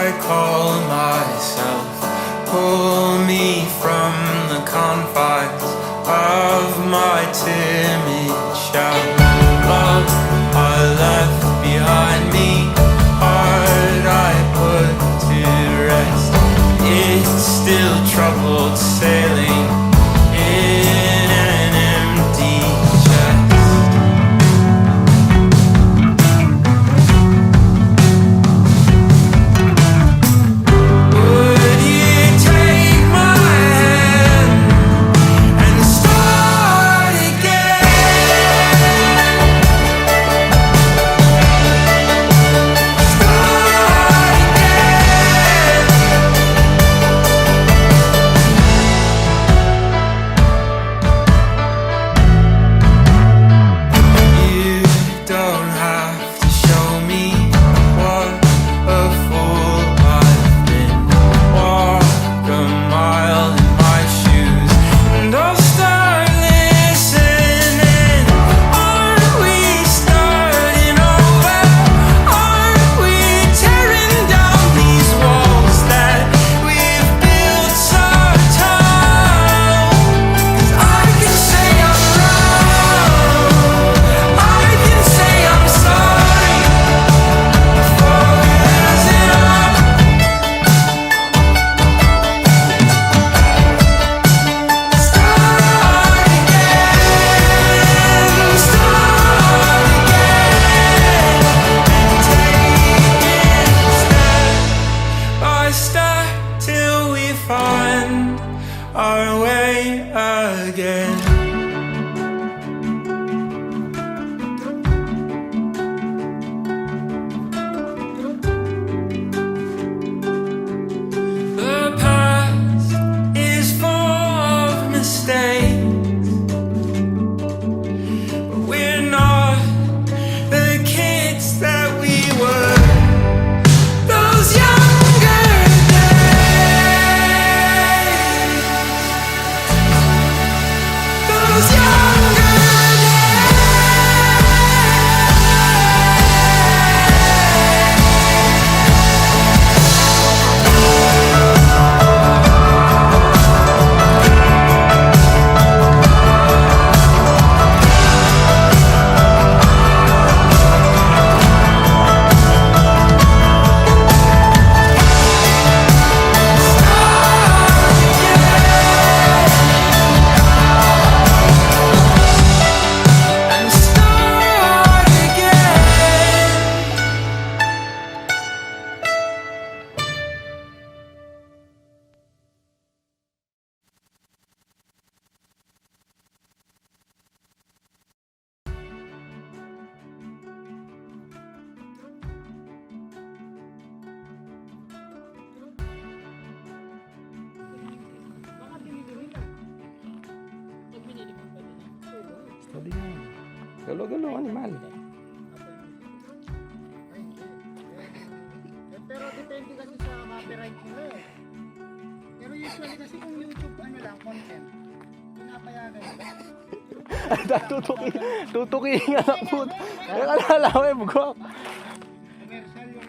I call myself. Pull me from the confines of my timid shell. Love I left behind me, heart I put to rest. It's still troubled sailing in an empty chest. Would you take my hand and start again? Start again. You don't have to show me what a fool I've been. Walk a mile in my shoes and I'll start listening. Aren't we starting over? Aren't we tearing down these walls that we've built so tall? 'Cause I can say I'm wrong, I can say I'm sorry for losing all. Start again, start again, and take it step by step till we find our way again. The past is full of mistakes, but we're not the kids that we were. Those younger days, those younger and start again. Sabi nga. Galo-galo, animal. Pero depende kasi sa copyright nila eh. Pero usually kasi kung YouTube ano lang, content, pinapayagan nila. Tutuki nga na po. Ay, kalala ko eh, bugok. Commercial yung